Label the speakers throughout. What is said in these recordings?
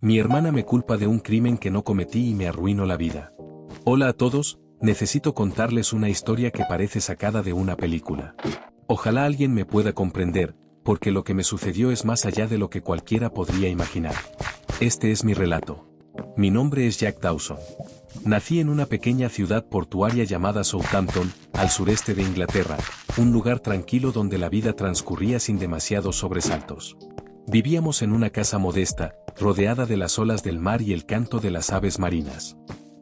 Speaker 1: Mi hermana me culpa de un crimen que no cometí y me arruinó la vida. Hola a todos, necesito contarles una historia que parece sacada de una película. Ojalá alguien me pueda comprender, porque lo que me sucedió es más allá de lo que cualquiera podría imaginar. Este es mi relato. Mi nombre es Jack Dawson. Nací en una pequeña ciudad portuaria llamada Southampton, al sureste de Inglaterra, un lugar tranquilo donde la vida transcurría sin demasiados sobresaltos. Vivíamos en una casa modesta, rodeada de las olas del mar y el canto de las aves marinas.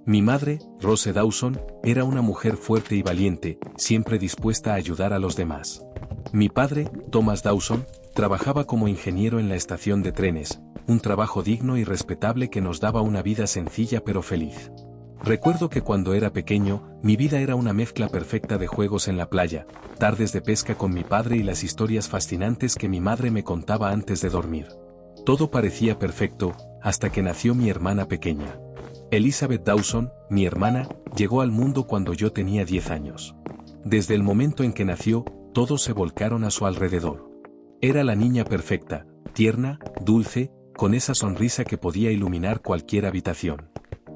Speaker 1: Mi madre, Rose Dawson, era una mujer fuerte y valiente, siempre dispuesta a ayudar a los demás. Mi padre, Thomas Dawson, trabajaba como ingeniero en la estación de trenes, un trabajo digno y respetable que nos daba una vida sencilla pero feliz. Recuerdo que cuando era pequeño, mi vida era una mezcla perfecta de juegos en la playa, tardes de pesca con mi padre y las historias fascinantes que mi madre me contaba antes de dormir. Todo parecía perfecto, hasta que nació mi hermana pequeña. Elizabeth Dawson, mi hermana, llegó al mundo cuando yo tenía 10 años. Desde el momento en que nació, todos se volcaron a su alrededor. Era la niña perfecta, tierna, dulce, con esa sonrisa que podía iluminar cualquier habitación.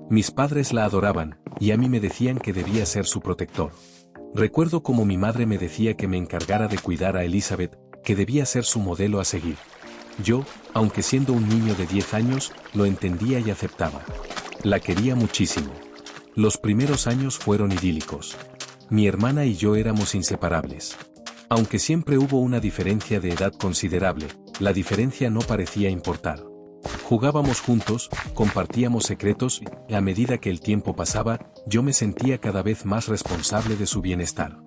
Speaker 1: Mis padres la adoraban, y a mí me decían que debía ser su protector. Recuerdo cómo mi madre me decía que me encargara de cuidar a Elizabeth, que debía ser su modelo a seguir. Yo, aunque siendo un niño de 10 años, lo entendía y aceptaba. La quería muchísimo. Los primeros años fueron idílicos. Mi hermana y yo éramos inseparables. Aunque siempre hubo una diferencia de edad considerable, la diferencia no parecía importar. Jugábamos juntos, compartíamos secretos y, a medida que el tiempo pasaba, yo me sentía cada vez más responsable de su bienestar.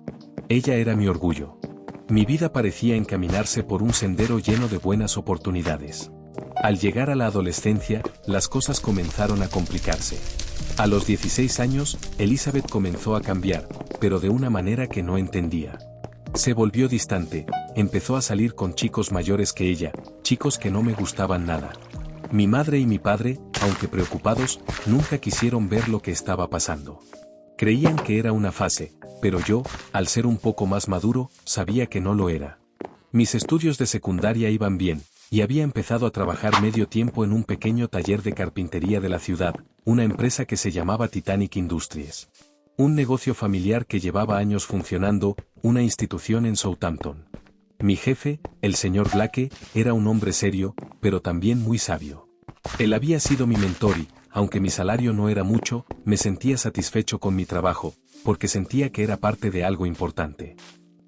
Speaker 1: Ella era mi orgullo. Mi vida parecía encaminarse por un sendero lleno de buenas oportunidades. Al llegar a la adolescencia, las cosas comenzaron a complicarse. A los 16 años, Elizabeth comenzó a cambiar, pero de una manera que no entendía. Se volvió distante, empezó a salir con chicos mayores que ella, chicos que no me gustaban nada. Mi madre y mi padre, aunque preocupados, nunca quisieron ver lo que estaba pasando. Creían que era una fase, pero yo, al ser un poco más maduro, sabía que no lo era. Mis estudios de secundaria iban bien, y había empezado a trabajar medio tiempo en un pequeño taller de carpintería de la ciudad, una empresa que se llamaba Titanic Industries. Un negocio familiar que llevaba años funcionando, una institución en Southampton. Mi jefe, el señor Blake, era un hombre serio, pero también muy sabio. Él había sido mi mentor y, aunque mi salario no era mucho, me sentía satisfecho con mi trabajo, porque sentía que era parte de algo importante.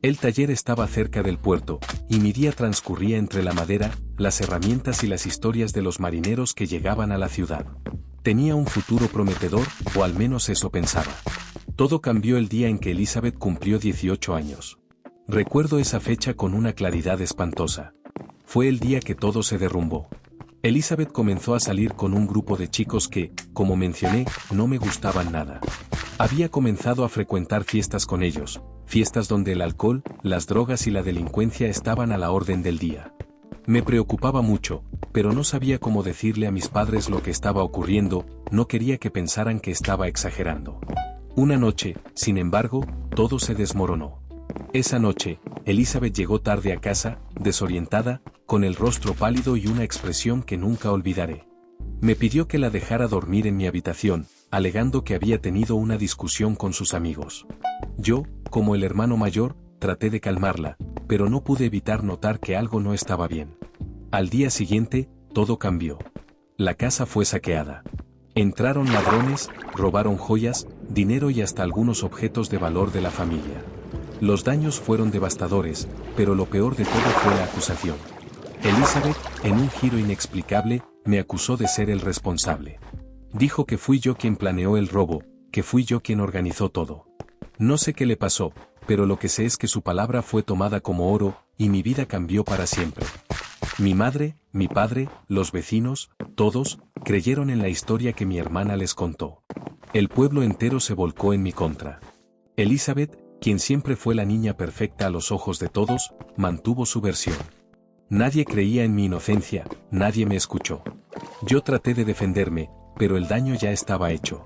Speaker 1: El taller estaba cerca del puerto, y mi día transcurría entre la madera, las herramientas y las historias de los marineros que llegaban a la ciudad. Tenía un futuro prometedor, o al menos eso pensaba. Todo cambió el día en que Elizabeth cumplió 18 años. Recuerdo esa fecha con una claridad espantosa. Fue el día que todo se derrumbó. Elizabeth comenzó a salir con un grupo de chicos que, como mencioné, no me gustaban nada. Había comenzado a frecuentar fiestas con ellos, fiestas donde el alcohol, las drogas y la delincuencia estaban a la orden del día. Me preocupaba mucho, pero no sabía cómo decirle a mis padres lo que estaba ocurriendo, no quería que pensaran que estaba exagerando. Una noche, sin embargo, todo se desmoronó. Esa noche, Elizabeth llegó tarde a casa, desorientada, con el rostro pálido y una expresión que nunca olvidaré. Me pidió que la dejara dormir en mi habitación, alegando que había tenido una discusión con sus amigos. Yo, como el hermano mayor, traté de calmarla, pero no pude evitar notar que algo no estaba bien. Al día siguiente, todo cambió. La casa fue saqueada. Entraron ladrones, robaron joyas, dinero y hasta algunos objetos de valor de la familia. Los daños fueron devastadores, pero lo peor de todo fue la acusación. Elizabeth, en un giro inexplicable, me acusó de ser el responsable. Dijo que fui yo quien planeó el robo, que fui yo quien organizó todo. No sé qué le pasó, pero lo que sé es que su palabra fue tomada como oro, y mi vida cambió para siempre. Mi madre, mi padre, los vecinos, todos, creyeron en la historia que mi hermana les contó. El pueblo entero se volcó en mi contra. Elizabeth, quien siempre fue la niña perfecta a los ojos de todos, mantuvo su versión. Nadie creía en mi inocencia, nadie me escuchó. Yo traté de defenderme, pero el daño ya estaba hecho.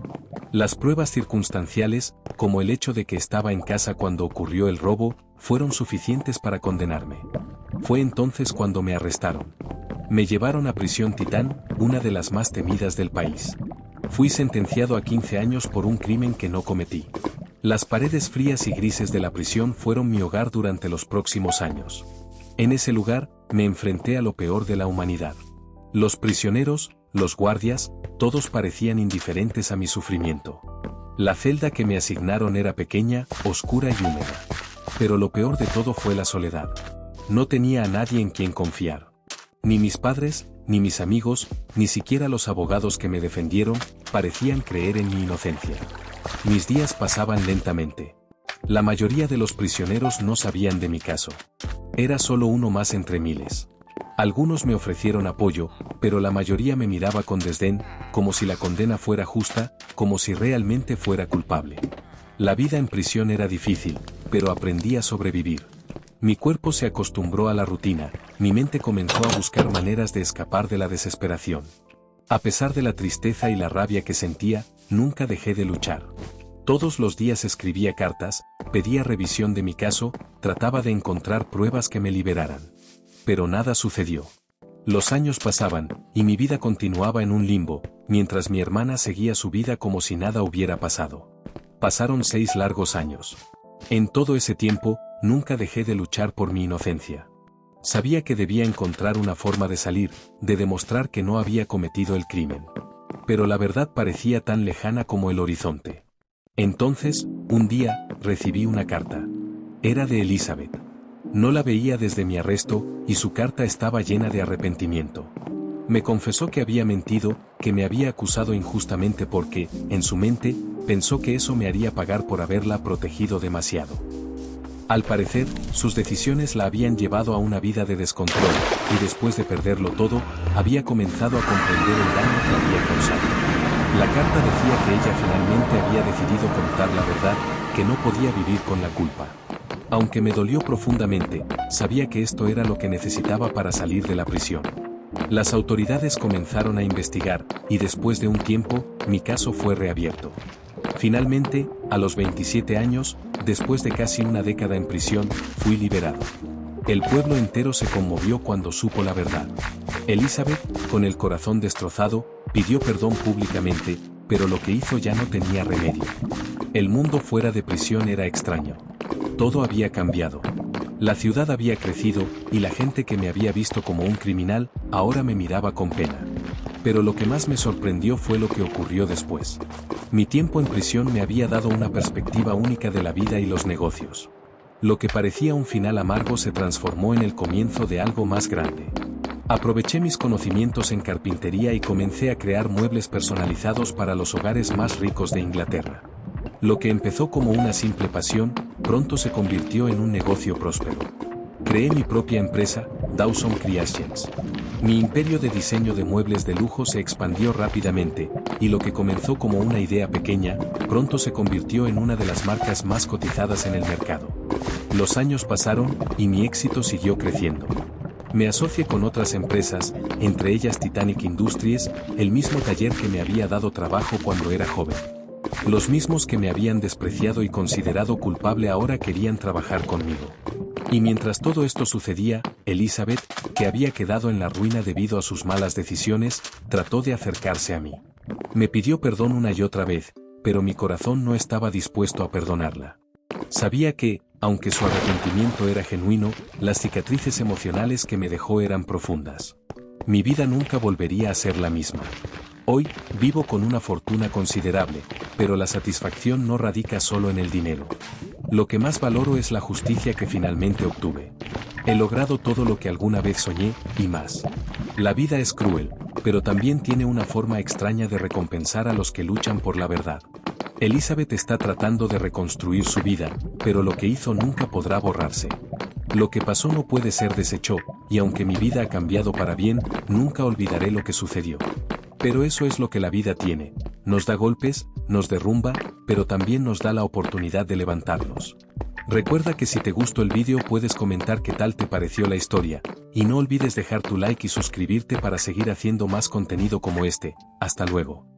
Speaker 1: Las pruebas circunstanciales, como el hecho de que estaba en casa cuando ocurrió el robo, fueron suficientes para condenarme. Fue entonces cuando me arrestaron. Me llevaron a prisión Titán, una de las más temidas del país. Fui sentenciado a 15 años por un crimen que no cometí. Las paredes frías y grises de la prisión fueron mi hogar durante los próximos años. En ese lugar, me enfrenté a lo peor de la humanidad. Los prisioneros, los guardias, todos parecían indiferentes a mi sufrimiento. La celda que me asignaron era pequeña, oscura y húmeda. Pero lo peor de todo fue la soledad. No tenía a nadie en quien confiar. Ni mis padres, ni mis amigos, ni siquiera los abogados que me defendieron, parecían creer en mi inocencia. Mis días pasaban lentamente. La mayoría de los prisioneros no sabían de mi caso. Era solo uno más entre miles. Algunos me ofrecieron apoyo, pero la mayoría me miraba con desdén, como si la condena fuera justa, como si realmente fuera culpable. La vida en prisión era difícil, pero aprendí a sobrevivir. Mi cuerpo se acostumbró a la rutina, mi mente comenzó a buscar maneras de escapar de la desesperación. A pesar de la tristeza y la rabia que sentía, nunca dejé de luchar. Todos los días escribía cartas, pedía revisión de mi caso, trataba de encontrar pruebas que me liberaran. Pero nada sucedió. Los años pasaban, y mi vida continuaba en un limbo, mientras mi hermana seguía su vida como si nada hubiera pasado. Pasaron 6 largos años. En todo ese tiempo, nunca dejé de luchar por mi inocencia. Sabía que debía encontrar una forma de salir, de demostrar que no había cometido el crimen. Pero la verdad parecía tan lejana como el horizonte. Entonces, un día, recibí una carta. Era de Elizabeth. No la veía desde mi arresto, y su carta estaba llena de arrepentimiento. Me confesó que había mentido, que me había acusado injustamente porque, en su mente, pensó que eso me haría pagar por haberla protegido demasiado. Al parecer, sus decisiones la habían llevado a una vida de descontrol, y después de perderlo todo, había comenzado a comprender el daño que había causado. La carta decía que ella finalmente había decidido contar la verdad, que no podía vivir con la culpa. Aunque me dolió profundamente, sabía que esto era lo que necesitaba para salir de la prisión. Las autoridades comenzaron a investigar, y después de un tiempo, mi caso fue reabierto. Finalmente, a los 27 años, después de casi una década en prisión, fui liberado. El pueblo entero se conmovió cuando supo la verdad. Elizabeth, con el corazón destrozado, pidió perdón públicamente, pero lo que hizo ya no tenía remedio. El mundo fuera de prisión era extraño. Todo había cambiado. La ciudad había crecido, y la gente que me había visto como un criminal, ahora me miraba con pena. Pero lo que más me sorprendió fue lo que ocurrió después. Mi tiempo en prisión me había dado una perspectiva única de la vida y los negocios. Lo que parecía un final amargo se transformó en el comienzo de algo más grande. Aproveché mis conocimientos en carpintería y comencé a crear muebles personalizados para los hogares más ricos de Inglaterra. Lo que empezó como una simple pasión, pronto se convirtió en un negocio próspero. Creé mi propia empresa, Dawson Creations. Mi imperio de diseño de muebles de lujo se expandió rápidamente, y lo que comenzó como una idea pequeña, pronto se convirtió en una de las marcas más cotizadas en el mercado. Los años pasaron, y mi éxito siguió creciendo. Me asocié con otras empresas, entre ellas Titanic Industries, el mismo taller que me había dado trabajo cuando era joven. Los mismos que me habían despreciado y considerado culpable ahora querían trabajar conmigo. Y mientras todo esto sucedía, Elizabeth, que había quedado en la ruina debido a sus malas decisiones, trató de acercarse a mí. Me pidió perdón una y otra vez, pero mi corazón no estaba dispuesto a perdonarla. Sabía que, aunque su arrepentimiento era genuino, las cicatrices emocionales que me dejó eran profundas. Mi vida nunca volvería a ser la misma. Hoy, vivo con una fortuna considerable, pero la satisfacción no radica solo en el dinero. Lo que más valoro es la justicia que finalmente obtuve. He logrado todo lo que alguna vez soñé, y más. La vida es cruel, pero también tiene una forma extraña de recompensar a los que luchan por la verdad. Elizabeth está tratando de reconstruir su vida, pero lo que hizo nunca podrá borrarse. Lo que pasó no puede ser deshecho, y aunque mi vida ha cambiado para bien, nunca olvidaré lo que sucedió. Pero eso es lo que la vida tiene, nos da golpes, nos derrumba, pero también nos da la oportunidad de levantarnos. Recuerda que si te gustó el vídeo puedes comentar qué tal te pareció la historia, y no olvides dejar tu like y suscribirte para seguir haciendo más contenido como este. Hasta luego.